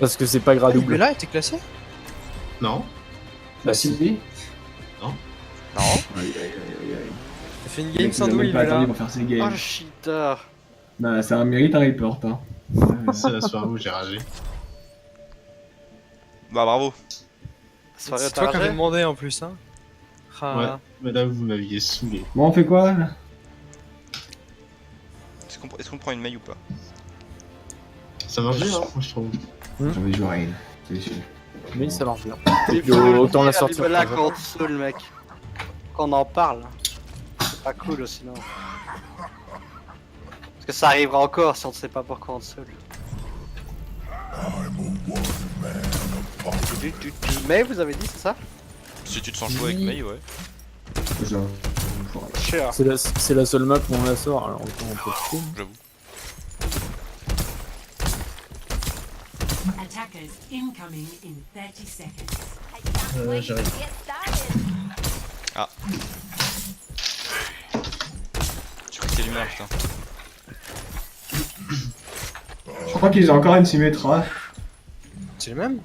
Parce que c'est pas Mais gradouble. là, était classé? Non. Bah si. Non. Aïe, aïe, aïe, aïe. T'as fait une Le game mec, il sans a nous, même il pas est là. attendu pour faire ses Oh games. le cheater. Bah ça mérite un report hein. C'est la soirée où j'ai ragé. Bah bravo. Soirée C'est toi qui avais targée. demandé en plus, hein. Ah. Ouais. Mais là, vous m'aviez saoulé. Bon on fait quoi là? Est-ce qu'on prend une maille ou pas? Ça marche bien, hein, moi je trouve. J'ai envie de jouer à Rain, c'est sûr. Mais ça marche bien. Il Et puis faut le autant la dire, sortir. Là contre Soul, mec. Qu'on en parle. C'est pas cool sinon. Parce que ça arrivera encore si on ne sait pas pourquoi on Soul. Mais vous avez dit, c'est ça? Si tu te sens jouer avec Mei, ouais. Genre, Cher. C'est la seule map où on la sort, alors autant on peut tout. J'avoue. Attackers incoming in 30 seconds. J'arrive. Tu crois que c'est lumière, putain. je crois qu'ils ont encore une Symmetra. C'est le même?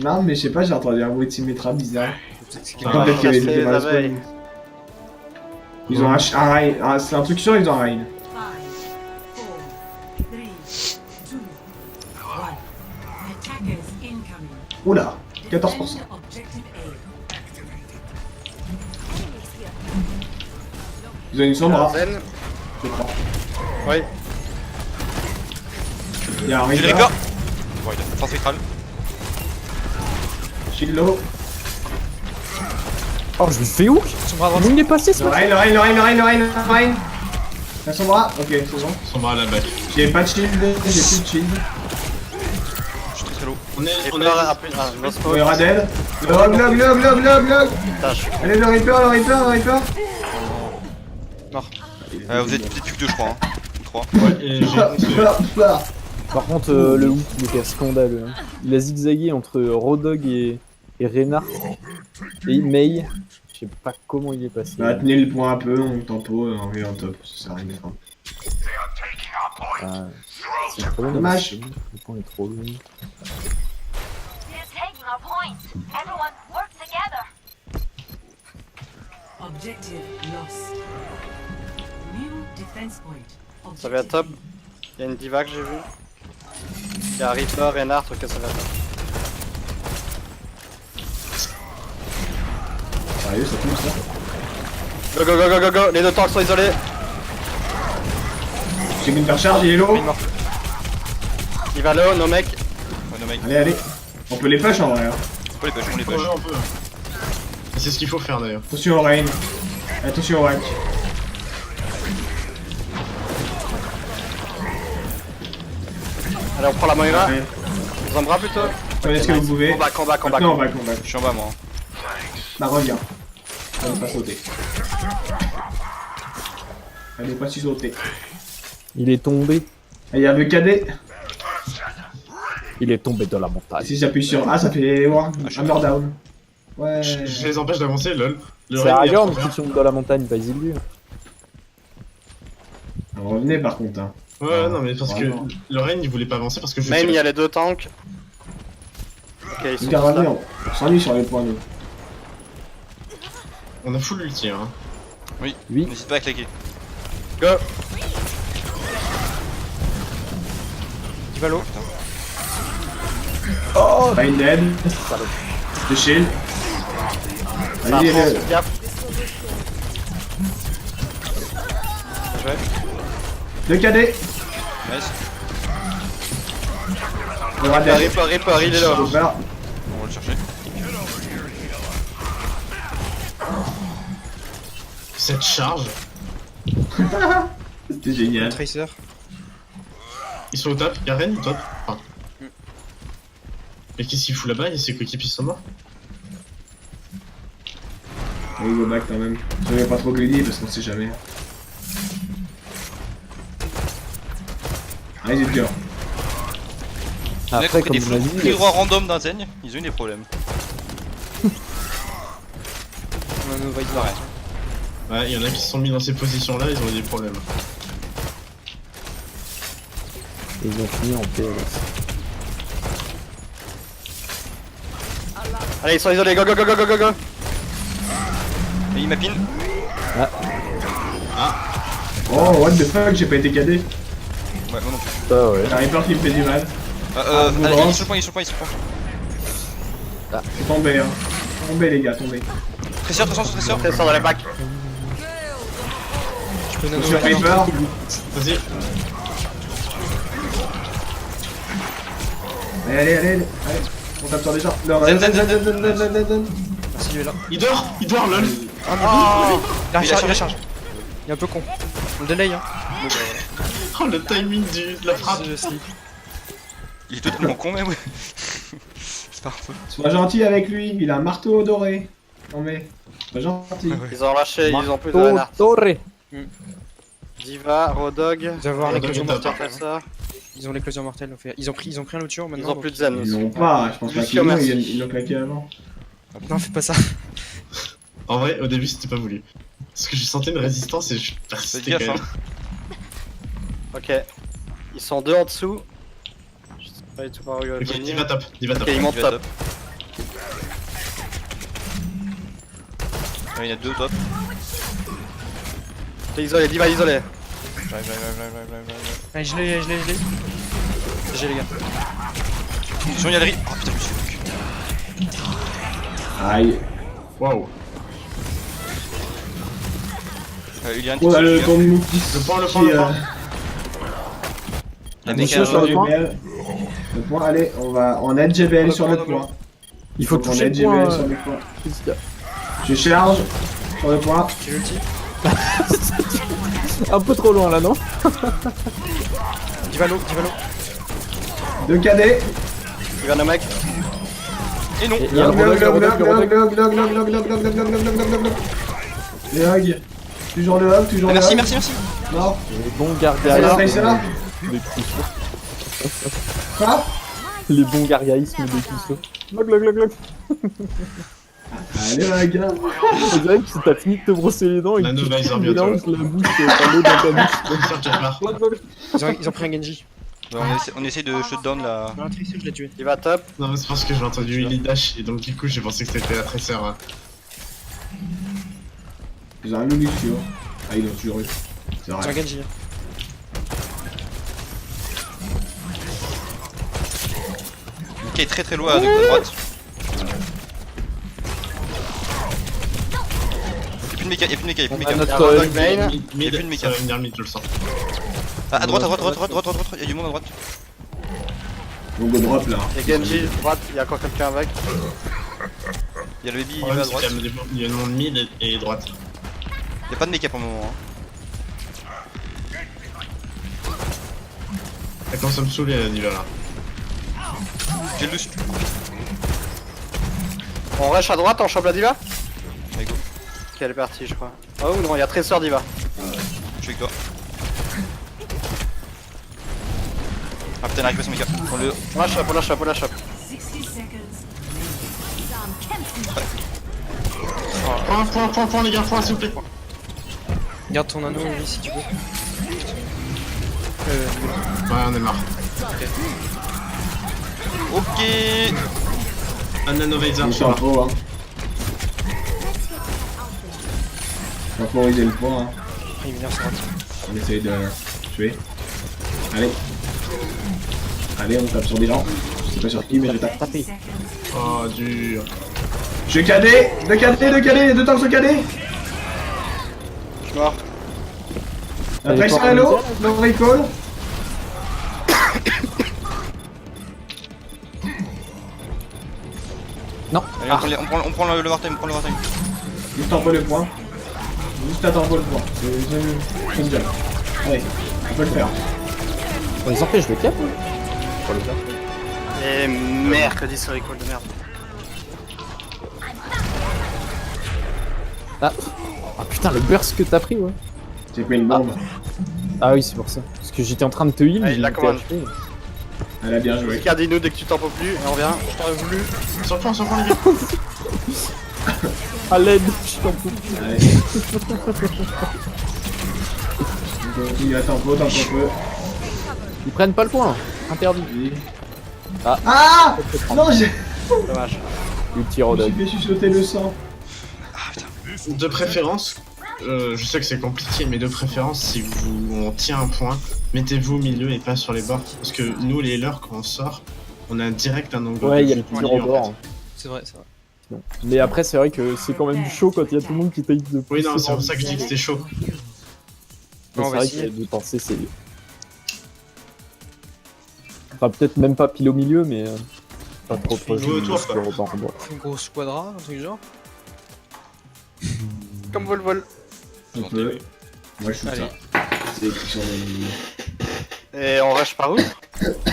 Non mais je sais pas, j'ai entendu un bruit de Symmetra bizarre. Ah, Peut-être qu'il y avait casser des les balles abeilles. spawn. Ils ont un Rain, ah, c'est un truc sûr, ils ont un Rain. 5, 4, 3, 2, 1. Attackers incoming. Oula, 14%. Defend objective A. Ils ont une Sombra, Zen. je crois. Oui. Il y a un J'ai le Reaper, Reaper. Bon, il a force spectrale. Shield-Low. Oh, je lui fais hook. Son bras droit. Il est passé ce Le Rain, le Rain, le Rain, le Rain, le Rain, le Rain. La Sombra, ok, c'est bon. Son bras à la balle. J'ai pas de shield, j'ai plus de shield. Je suis très low. On est. Et On peur est. à plus. Ah, no smoke. On est dead. Log, log, log, log, log, log. Putain, je suis Allez, le Reaper, le Reaper, le Reaper. Vous êtes plus que deux, je crois. Hein. Ou trois. Ouais, et j'ai. Par contre, le hook, il était scandaleux. Hein. Il a zigzagué entre Rodog et Reinhardt. Et Mei. Je sais pas comment il est passé. Bah, tenez le point un peu, on tempo, on est en top, ça sert à rien de faire. Ah, c'est trop long. Dommage. Le point est trop long. They're taking our point. Everyone work together. Objective lost. New defense point. Ça va top. Il y a une diva que j'ai vue. Il y a Reaper, Reinhardt, ok ça va top. Sérieux, ça touche ça? Go go go go go go. Les deux tanks sont isolés. J'ai qu'une faire charge, il est low. Il va low, nos mecs. Ouais, no mec. Allez, allez. On peut les push en vrai. Hein. On peut les push, on les Ouais, push. on peut. Et c'est ce qu'il faut faire d'ailleurs. Attention au Rain. Attention au Rack. Allez, on prend la Moira. Ouais. Vous en bras plutôt. Prenez ce que vous pouvez. Combat, combat, combat. Maintenant on va combat. Je suis en bas, moi. Hein. Bah reviens. Allez pas sauter. Allez pas si sauter. Il est tombé. Il y a le cadet. Il est tombé dans la montagne. Si j'appuie sur A, ça fait war. Hammer down. Ouais. Je les empêche d'avancer, lol. Le C'est Rain, il est Aragorn trop qui bien. tombe dans la montagne, pas Isildur. Alors, revenez par contre. Hein. Ouais, non, mais parce que Vraiment. le Rain il voulait pas avancer parce que je Main, il y sais. a les deux tanks. Ok, ils sont Regarde, tous là. revenez, on s'ennuie sur les points nous. On a full ulti, hein. Oui. Oui. N'hésite pas à claquer. Go. Il va l'eau. Rain dead. De shield. Ça Allez, avance, allez. gaffe. Le cadet. Nice. Le Raden. Reaper, Reaper, il est là. Reaper. On va le chercher. Cette charge. C'était génial. Tracer. Ils sont au top, y'a Rain au top. Enfin. Mais qu'est-ce qu'il fout là-bas et ses coéquipiers sont morts? On go back quand même. Soyez pas trop greedy parce qu'on sait jamais. Allez, j'ai peur. Les mecs Après, ont pris comme des on a prix dit, droits random d'un Zen, ils ont eu des problèmes. On a nos Visor. Ouais, y'en a qui se sont mis dans ces positions-là, ils ont eu des problèmes. ils ont fini en PLS. Allez, ils sont isolés, go go go go go go go. Et il mapine. Oh, what the fuck, j'ai pas été cadé. Ouais, moi non plus. Ça, ouais. J'ai un Reaper qui me fait du mal. Allez, bon. il est sur le point, il est sur le point, il est sur le point. Tombez, hein. Tombez, les gars, tombez. Tresseur, tresseur. Tresseur dans les bacs. Je peux Je nano suis Vice. Reaper. Vas-y. Allez. On tape sur des gens. Non, Zen. Merci, il est là. Il dort, lol. Il Il a recharge. Il est un peu con. On le delay, hein. Oh, le timing de la frappe. Je slip. Il est totalement con, mais ouais. C'est pas grave. Sois gentil avec lui, il a un marteau doré. Non mais, sois gentil. Ils ont lâché, ils ont plus de Reinhardt. Torre. Diva, Rodog. Ils doivent avoir l'éclosion Rodog, mortelle. Tresseur. Ils ont l'éclosion mortelle. Ils ont pris un autre Ils maintenant. ont plus de zen Ils aussi. l'ont pas, je pense pas Lucio, qu'ils l'ont, merci. ils l'ont claqué avant. Non, fais pas ça. En vrai, au début, c'était pas voulu. Parce que j'ai senti une résistance et je suis Fais persisté gaffe, quand hein. même. Ok. Ils sont deux en dessous. Je sais pas du tout par où ils vont Ok, venir. Diva top, Diva top. Ok, ils montent Il va top. Il y en a deux au top. T'es isolé, Diva isolé. J'arrive. Allez, je l'ai. J'ai les gars. Attention, il y a le riz. Oh putain, je me suis fait. Aïe. Waouh. Il y a un On a le petit ton de Moukis. Le point. La Attention méca sur le point. GBL. Le point, allez, on aide GBL sur notre point. Il faut qu'on toucher aide le point. GBL sur le point. Je charge sur le point. J'ai l'ulti. Un peu trop loin là, non? Divalo. 2 KD. Diva no mec. Et non. Et il y a le Rodog, le Rodog, le Rodog. Les hugs. Toujours le hug, toujours Ah, le merci, hug. merci. Non. Les bons C'est là, gargarismes. c'est là. des Cusso. Quoi? Les bons gargarismes des Cusso. Glog. Allez, les gars. On dirait que t'as fini de te brosser les dents et que Nano tu Visor bientôt. mélanges la bouche par l'eau dans ta bouche. Sur Jetmar. Glog. Ils ont pris un Genji. Bah, on essaie de shutdown la. Non, Tresseur, je l'ai tué. Diva top. Non, mais c'est parce que j'ai entendu Illy Dash et donc du coup, j'ai pensé que c'était la tresseur. Hein. Ils ont un Lucio. Ah, ils l'ont toujours eu. C'est Ils ont un vrai. Genji. Qui est très loin avec la droite. Y'a plus de méca. Ah, Il y a notre Rodog main. Y a Mid, plus de méca. ça va venir mid, je le sens. Ah, à droite. Y'a du monde à droite. On go drop là. Il y a Genji droite, il y a encore quelqu'un avec. Y'a le baby, il Le va problème, à c'est droite. qu'il y a le monde mid et droite. Y'a pas de méca pour le moment. Hein. Elle commence à me saouler la Diva là. J'ai le dessus. On rush à droite, on chope la Diva. Allez, go. Ok, elle est partie, je crois. Oh non, il y a Tresseur Diva. Je suis avec toi. Ah putain, il arrive pas son méca. On le. On la chope. 60 seconds. Point, les gars, point, s'il vous plaît. Garde ton anneau, oui, si tu veux. Ouais, on est marre. Ok. Un Nano Visor, Ils je suis sont marre. trop, hein. Temporiser le point, hein. Après, il vient sur droite. On essaye de tuer. Allez. Allez, on tape sur des gens. Je sais pas sur qui, mais je tape. 30 seconds. Oh, dur. Je suis cadé. 2 KD, 2 temps sur KD. Je suis mort. La pression à l'eau, no recall. Allez, on prend le wartime. Juste en bas le point. Juste attends le point. C'est une job. Allez, on peut le faire. On les empêche de cap pour le faire. Et mercredi ce recall de merde. Ah putain, le burst que t'as pris, ouais. J'ai pris une bombe. Ah oui, c'est pour ça. Parce que j'étais en train de te heal, Allez, j'ai la été commande. HP. Elle a bien joué. Ricard, dis-nous dès que tu t'en peux plus, et on revient. Je t'aurais voulu. Sur le point, les gars. À l'aide, je t'en peux plus. Allez. On continue à tempo, peu. Ils prennent pas le point, interdit. Ah non, j'ai... Dommage. Ulti Je me Rodog. suis fait sucer le sang. De préférence, je sais que c'est compliqué, mais de préférence, si on tient un point, mettez-vous au milieu et pas sur les bords. Parce que nous, les healers, quand on sort, on a direct un angle. Ouais, il y a de le vue tir au au milieu, en bord. fait. C'est vrai, c'est vrai. Non. Mais après, c'est vrai que c'est quand même du chaud quand il y a tout le monde qui taille de Oui, non, pousser c'est pour dans ça que je dis que c'était chaud. Mais On c'est va vrai essayer. qu'il y a des pensées, c'est. Enfin, peut-être même pas pile au milieu, mais pas trop proche Jouer du autour, quoi. rebord en bord. Une grosse quadra, un truc du genre. Comme vol. On peut. Moi, je suis Allez. ça. C'est écrit sur le. Et on rush par où?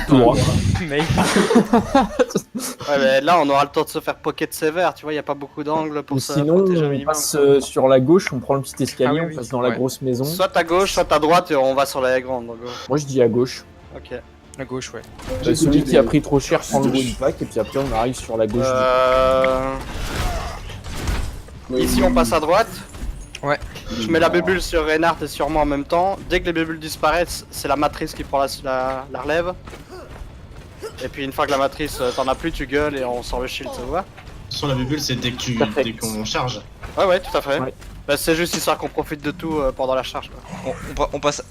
Tout droit. Mais Ouais, mais là, on aura le temps de se faire pocket sévère, tu vois, y a pas beaucoup d'angles pour Ou se sinon, protéger au on minimum. passe sur la gauche, on prend le petit escalier, Ah oui, on oui. passe dans la Ouais. grosse maison. Soit à gauche, soit à droite, et on va sur la grande, donc. Moi, je dis à gauche. Ok. à gauche, ouais. Celui qui a pris trop cher prend le green pack, et puis après, on arrive sur la gauche. Ici, on passe à droite. Ouais. Je mets la bubule sur Reinhardt et sur moi en même temps. Dès que les bubules disparaissent, c'est la matrice qui prend la relève. Et puis une fois que la matrice t'en as plus, tu gueules et on sort le shield, ça vous va? Sur la bubule, c'est dès qu'on charge. Ouais, tout à fait. Ouais. Bah, c'est juste histoire qu'on profite de tout pendant la charge. Quoi. On passe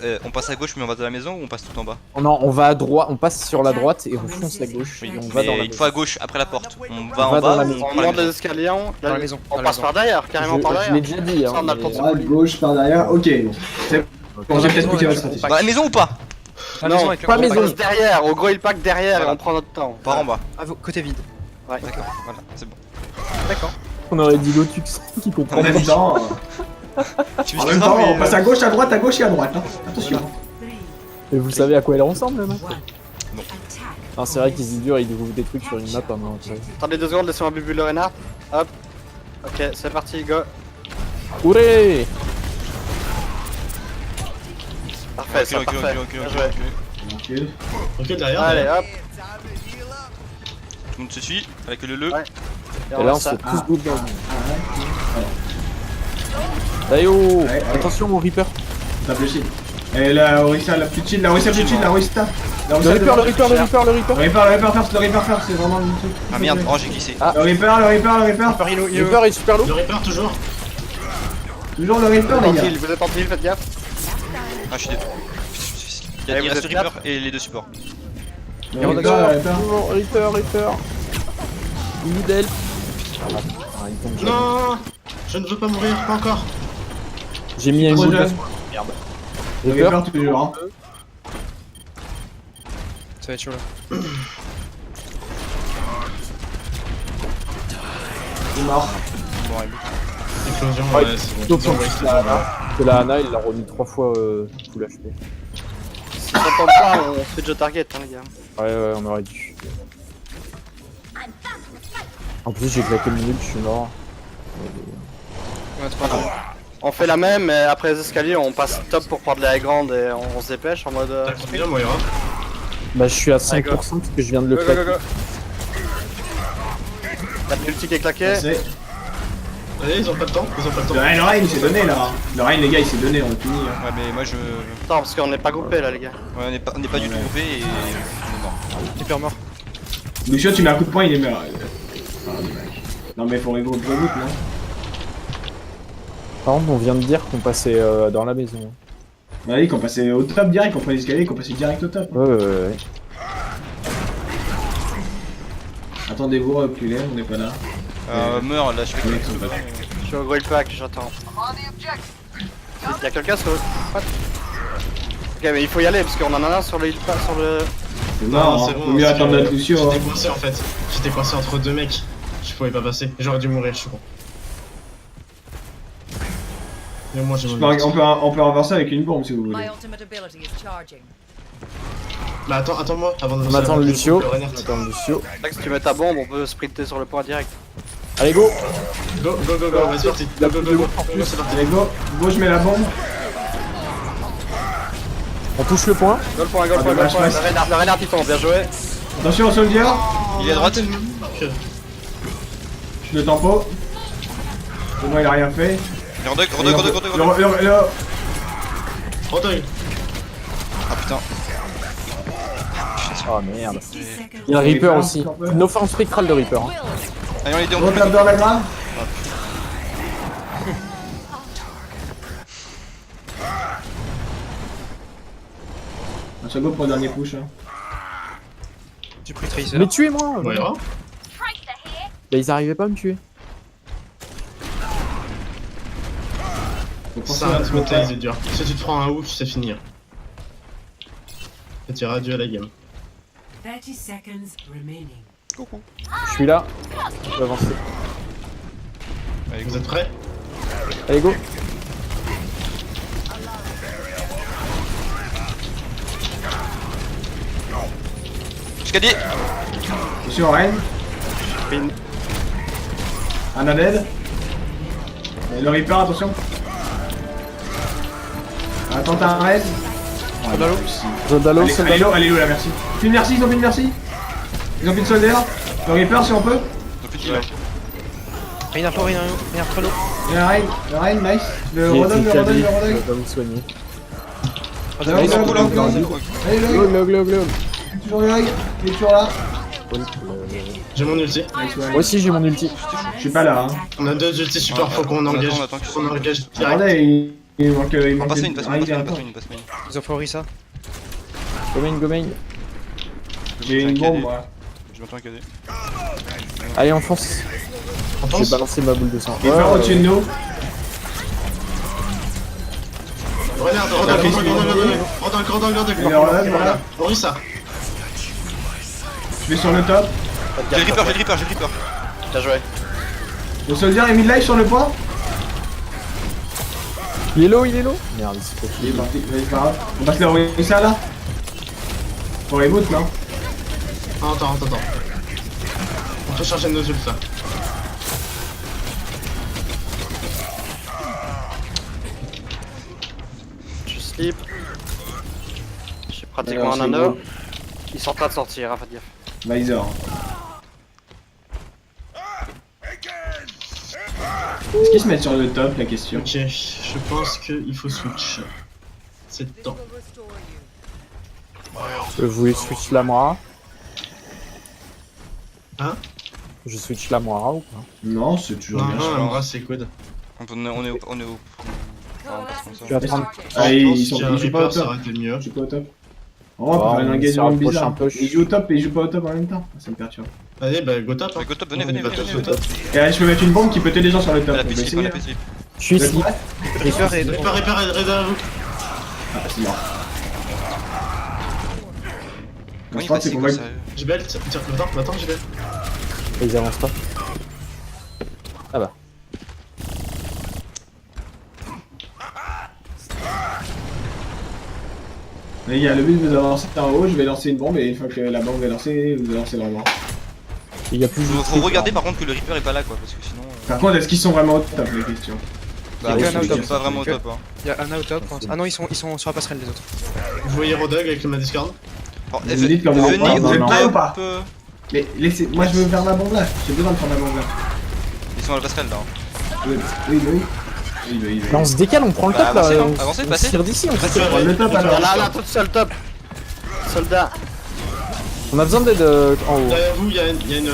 à gauche, mais on va de la maison ou on passe tout en bas? Non, on va à droite, on passe sur la droite et on fonce à gauche. Et on va dans la Mais une maison. fois à gauche, après la porte. On va On en va dans bas la ou maison. on On prend la monte les maison? escaliers, Dans la maison. on passe par derrière, carrément par Je derrière. l'ai déjà dit. Hein, Ça, on a le temps de mais- se Droite, gauche, par derrière. Ok, bon. C'est bon, j'ai peut-être piqué votre stratégie. Dans la maison ou pas? La Non, maison avec le pas gros maison. pack. passe derrière, au gros il pack derrière Voilà. et on prend notre temps. Par en bas. Côté vide. Ouais. D'accord, voilà, c'est bon. D'accord. On aurait dit Lotux qui comprend En pas. même temps, Tu en même temps, on passe à gauche, à droite et à droite. Hein. Attention. Et vous savez à quoi elle ressemble, la map? Non. Non, c'est vrai qu'ils y durent, ils découvrent des trucs sur une map à moi. après. Attendez 2 secondes, laissez-moi bubule le Reinhardt. Hop. Ok, c'est parti, go. Ouré! Parfait, c'est Recule, parfait. recule, Bien recule, joué. recule. Ok. Ok, derrière. Allez, derrière. hop. Tout le monde se suit avec le le. Ouais. Et là, on se ça. fait tous groupe dans le monde. Aïe oh! Ouais, ouais. Attention mon Reaper! Tape le shield. Et la Orisa, la petite shield, la Orisa, petite shield, la Orisa. Le Reaper, le Reaper, le Reaper, le Reaper! Le Reaper first, c'est vraiment le truc. Ah merde, oh j'ai glissé. Ah. Le Reaper. Le Reaper est super lourd! Le Reaper, toujours. Toujours le Reaper, les gars. Vous êtes en heal, faites gaffe. Ah je suis détruit. Il Allez, vous reste êtes le Reaper et les deux supports. Le Reaper. Reaper! Middle! Ah, il tombe jamais. Non, je ne veux pas mourir, pas encore. J'ai mis un Trop goût. jeune. Merde. Le Reaper, Reaper toujours. Hein. Ça va être chaud là. Il est mort. Bon, allez. Explosion, Ouais, ouais, c'est bon. sauf Ils envoient sur explosion, la voilà. Parce que la Ana, il l'a remis 3 fois tout l'HP. Si on tente pas, on switch de target, hein, les gars. Ouais, on aurait dû. En plus, j'ai claqué le milieu, je suis mort. Ouais, 3 ans. On fait la même, mais après les escaliers, on passe top pour prendre la grande et on se dépêche en mode. T'as combien, Moira? Bah, je suis à 5% Allez, go. parce que je viens de le Go, go, claquer. go, go. T'as l'ulti qui est claqué. C'est. Allez, ils ont pas le temps, ils ont pas le temps. Le Rein, il s'est donné là. Le Rein, les gars, il s'est donné, on est fini. Hein. Ouais mais moi je. Attends, parce qu'on n'est pas groupés là, les gars. Ouais, on n'est pas du tout groupé et on est mort. Hyper mort. Lucio, tu mets un coup de poing, il est mort. Non, mais faut regrouper le bout, non? Par contre, on vient de dire qu'on passait dans la maison. Bah oui, qu'on passait au top direct, qu'on prenait l'escalier, qu'on passait direct au top. Ouais. Attendez-vous, reculez, on n'est pas là. Meurs là, je fais Ouais, quelque chose. Je suis au grill pack, j'attends. Y'a quelqu'un sur le. What? Ok, mais il faut y aller parce qu'on en a un sur le heal pack, sur le. C'est Non, mort, c'est hein. bon. Faut mieux c'est attendre que notre Lucio. J'étais Hein. coincé en fait. J'étais coincé entre deux mecs. Je pouvais pas passer. J'aurais dû mourir, je suis con. Mais au moins j'ai Je mon peux- ulti. on peut renverser avec une bombe si vous voulez. My ultimate ability is charging. Bah attends-moi avant de On attend le Lucio. le On Reinhardt. attend le Lucio. Là, si tu mets ta bombe, on peut sprinter sur le point direct. Allez, go! Go, vas-y, c'est parti. Go, c'est parti. Allez, go, je mets la bombe. On touche le point. Go le point, go le Ah, point, go le dommage, point. passe. Le Reinhardt il tombe, bien joué. Attention, Soldier. Il est à droite. Ok. Je le tempo. Au moins, il a rien fait. Et Rodog. Rodog. Ah putain. Oh merde. 60 seconds. Il y a un Reaper Reaper, aussi. un peu. Une offense spectrale de Reaper. Hein. Allez, on les deux, on On peut tape dans la grave. Un second pour le dernier push. Hein. J'ai pris Tracer. Mais tuez-moi Ouais, Bah Tracer here. ils arrivaient pas à me tuer. Faut penser Ça, à tu ce me moment-là. c'est dur. Si tu te prends un ouf, c'est fini. Et tu iras adieu à la game. 30 seconds remaining. Je suis là. Je vais avancer. Allez, Vous go. êtes prêts? Allez go. Jusqu'à 10. Attention, Rennes. Pin. Un dead. Le Reaper, attention. Attends, t'as un Rennes. Soldalo. Zodalo, Allez, Soldalo. allez, là, merci. Pile merci, ils ont pile merci. Ils ont pile soldaire. Le Reaper, si on peut. Donc, petit là. Rien trop, rien trop low. Il y a un Rennes, nice. Le Qui Rodon, était le Rodon, câblé. le Rodon. Je vais vous soigner. Allez, Ils sont cool, hein. Allez, le Glog, glog, glog, glog. toujours le Rennes. Il est toujours là. J'ai mon ulti. Nice, ouais. Moi aussi j'ai mon ulti. Je suis pas là, hein. On a 2 ultis super, faut qu'on engage. on attend qu'ils On engage direct. Regardez, il manque. On passe une, passe Rennes, il est une, un passe peu. une, passe une. Ils ont fait Orisa. Go main, go main. J'ai une bombe, moi. Je m'entends un KD. Allez on fonce. On J'ai pense. balancé ma boule de sang. Reaper au-dessus de nous. Regarde, Il est en live, voilà. Orisa. Je vais sur le top. J'ai le Reaper, j'ai le Reaper, j'ai le Reaper. Bien joué. Le soldier est mid-life sur le point. Il est low, il est low. Merde, c'est pas Il est parti, mais c'est pas grave. On passe la Orisa là. Pour les boots, non? Attends. On peut charger nos ults là. Je slip. J'ai pratiquement Alors, un c'est anneau. bon. Ils sont en train de sortir, hein, faut dire. Visor. Est-ce qu'ils se mettent sur le top, la question? Ok, je pense qu'il faut switch. C'est le temps. Je voulais switch la Moira. Hein? Je switch la Moira ou pas? Non, c'est toujours Non, bien. non, Ambra c'est good. On est au. Enfin, on passe comme ça. Je vais attendre. Ah, Je ils pense sont qu'un ils jouent pas au Reaper, ça top. aurait été mieux. Ils jouent pas au top. Oh, on peut faire un on engagement se rapproche bizarre. un peu. Ils jouent au top et ils jouent pas au top en même temps. Ça me perturbe. Allez, bah go top. Ouais, go top, venez, On venez, y va venez, tous venez, au top. Et là, je peux mettre une bombe qui peut tuer des gens sur le top. On a la On va slip, on a essayer, la hein. slip. Je suis Vous êtes ici. prêts? Reaper et Reaper, à vous. Ah, c'est mort. Comment Je il crois passe que c'est comme bah, qu'on va- ça J'ai belt. Tiens, attends, j'ai belt. Ils avancent pas. Ah bah. Les gars, le but vous avancer en haut, je vais lancer une bombe et une fois que la bombe est lancée, vous avancez vraiment. Il y a plus de Faut regarder par contre que le Reaper est pas là quoi, parce que sinon. Par contre, est-ce qu'ils sont vraiment au top, la question? Bah, Il y a oui, qu'un ils out sont of. pas vraiment au top. Hein. Il y a un out top. Ah non, ils sont sur la passerelle des autres. Vous voyez Rodog avec ma Discord? Alors, Vous me dites quand vous êtes prêts, vous êtes non, prêts non. ou pas? Mais laissez, moi je veux faire ma bombe là, j'ai besoin de faire ma bombe là. Ils sont à la passerelle là. Hein. Oui. Là, on se décale, on prend le Bah, top là. avancez, non, on avancez, on passez. se tire d'ici, on se Passez, tire. Prends le top Il y alors. en a là, tout seul top. Soldat. On a besoin d'aide en haut. Derrière vous, il y a une.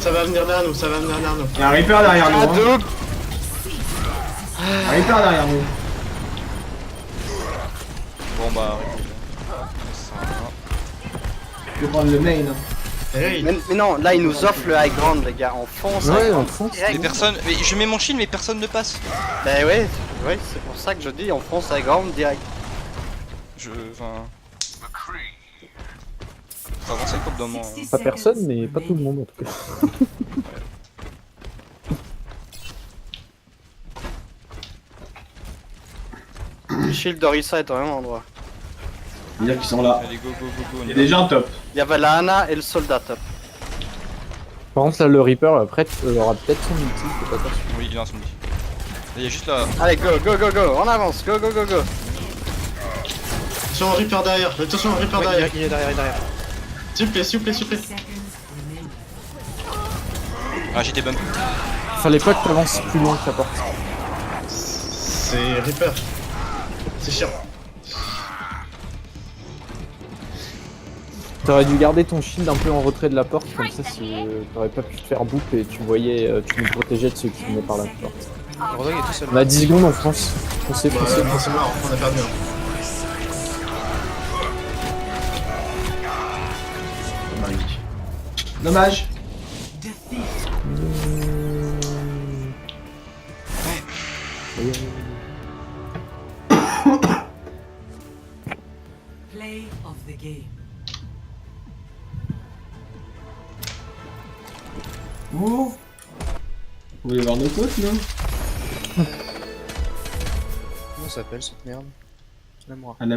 Ça va venir derrière nous, ça va venir derrière nous. Il y a un Reaper derrière nous. Ah, Hein. double. Un Reaper derrière nous. Bon bah. Je vais prendre le main. Hein. Hey, Mais non, là ils nous offrent le high ground, les gars. On fonce. Ouais, high on ground fonce. direct. Mais personne. Mais je mets mon shield mais personne ne passe. Bah ouais, c'est pour ça que je dis on fonce high ground direct. Enfin. Faut avancer comme d'un moment. 60 Pas personne, seconds mais pas tout le monde en tout cas. Le shield d'Orisa est au même endroit. C'est-à-dire qu'ils sont là. Allez, go, go, go, go. Il y a des gens top. Il y avait la Ana et le soldat top. Par contre, là, le Reaper après, aura peut-être son ulti, faut pas attention. Oui, il a un zombie. Il y a juste là. Allez, go, on avance, go. attention, Reaper derrière, attention, Reaper Ouais, derrière. il est derrière. S'il vous plaît. seconds remaining. Ah, j'étais bump. Fallait pas que t'avances plus loin que la porte. C'est Reaper. C'est chiant. T'aurais dû garder ton shield un peu en retrait de la porte, comme ça t'aurais pas pu te faire bouffe et tu voyais, tu nous protégeais de ceux qui venaient par la porte. Le Rodog est tout seul. On a 10 secondes en France. Foncez, foncez. Voilà, c'est mort, on a perdu. Hein. Dommage. Defeat. Play of the game. Oh. Vous voulez voir nos côtes, non? Comment ça s'appelle cette merde? La moi. Un